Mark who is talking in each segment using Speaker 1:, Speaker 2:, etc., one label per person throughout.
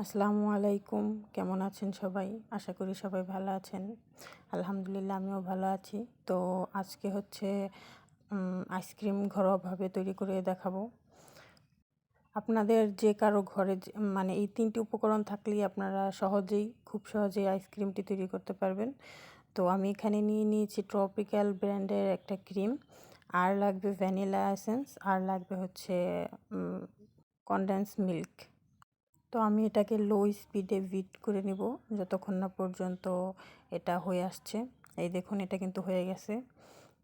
Speaker 1: আসসালামু আলাইকুম, কেমন আছেন সবাই? আশা করি সবাই ভালো আছেন। আলহামদুলিল্লাহ আমিও ভালো আছি। তো আজকে হচ্ছে আইসক্রিম ঘরোয়াভাবে তৈরি করে দেখাবো। আপনাদের যে কারো ঘরে মানে এই ৩টি উপকরণ থাকলেই আপনারা খুব সহজেই আইসক্রিমটি তৈরি করতে পারবেন। তো আমি এখানে নিয়েছি ট্রপিক্যাল ব্র্যান্ডের একটা ক্রিম, আর লাগবে ভ্যানিলা এসেন্স, আর লাগবে হচ্ছে কনডেন্স মিল্ক। তো আমি এটাকে লো স্পিডে বিট করে নিব যতক্ষণ না পর্যন্ত এটা হয়ে আসছে। এই দেখুন, এটা কিন্তু হয়ে গেছে।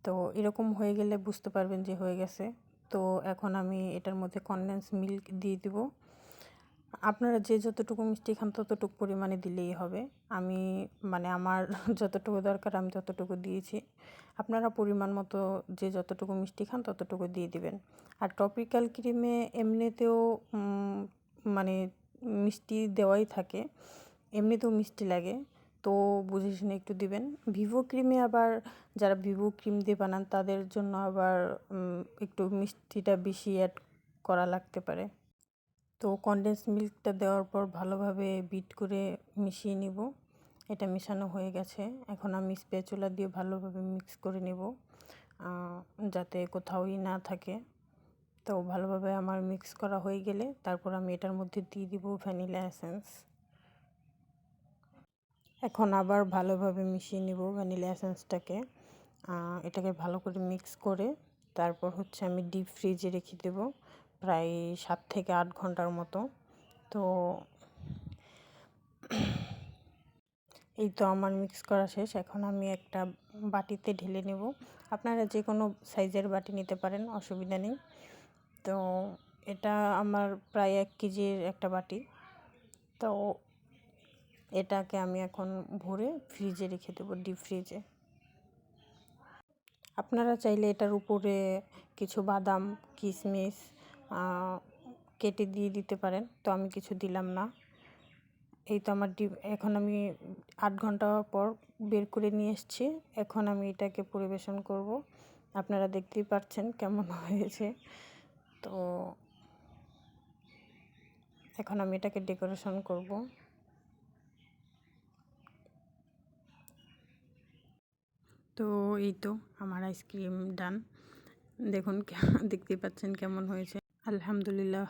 Speaker 1: তো এরকম হয়ে গেলে বুঝতে পারবেন যে হয়ে গেছে। তো এখন আমি এটার মধ্যে কনডেন্স মিল্ক দিয়ে দিব। আপনারা যে যতটুকু মিষ্টি খান ততটুকু পরিমাণে দিলেই হবে। আমি আমার যতটুকু দরকার আমি ততটুকু দিয়েছি। আপনারা পরিমাণ মতো যে যতটুকু মিষ্টি খান ততটুকু দিয়ে দিবেন। আর টপিক্যাল ক্রিমে এমনিতেও মানে মিষ্টি দেওয়াই থাকে, এমনিতেও মিষ্টি লাগে, তো বুঝে শুনে একটু দিবেন। ভিভো ক্রিমে আবার যারা ভিভো ক্রিম দিয়ে বানান তাদের জন্য আবার একটু মিষ্টিটা বেশি অ্যাড করা লাগতে পারে। তো কনডেন্স মিল্কটা দেওয়ার পর ভালোভাবে বিট করে মিশিয়ে নিব। এটা মেশানো হয়ে গেছে। এখন আমি স্প্যাচুলা দিয়ে ভালোভাবে মিক্স করে নেব যাতে কোথাওই না থাকে। তো ভালোভাবে আমার মিক্স করা হয়ে গেলে তারপর আমি এটার মধ্যে দিয়ে দিব ভ্যানিলা এসেন্স। এখন আবার ভালোভাবে মিশিয়ে নিব ভ্যানিলা এসেন্সটাকে। এটাকে ভালো করে মিক্স করে তারপর হচ্ছে আমি ডিপ ফ্রিজে রেখে দেব প্রায় 7 থেকে 8 ঘন্টার মতো। তো এই তো আমার মিক্স করা শেষ। এখন আমি একটা বাটিতে ঢেলে নেব। আপনারা যে কোনো সাইজের বাটি নিতে পারেন, অসুবিধা নেই। তো এটা আমার প্রায় 1 কেজির একটা বাটি। তো এটাকে আমি এখন ভরে ফ্রিজে রেখে দেবো, ডিপ ফ্রিজে। আপনারা চাইলে এটার উপরে কিছু বাদাম, কিশমিশ কেটে দিয়ে দিতে পারেন, তো আমি কিছু দিলাম না। এই তো আমার এখন আমি 8 ঘন্টা পর বের করে নিয়ে এসেছি। এখন আমি এটাকে পরিবেশন করব। আপনারা দেখতেই পাচ্ছেন কেমন হয়েছে। তো এখন আমি এটাকে ডেকোরেশন করব। তো এই তো আমার আইসক্রিম ডান। দেখুন দেখতেই পাচ্ছেন কেমন হয়েছে। আলহামদুলিল্লাহ।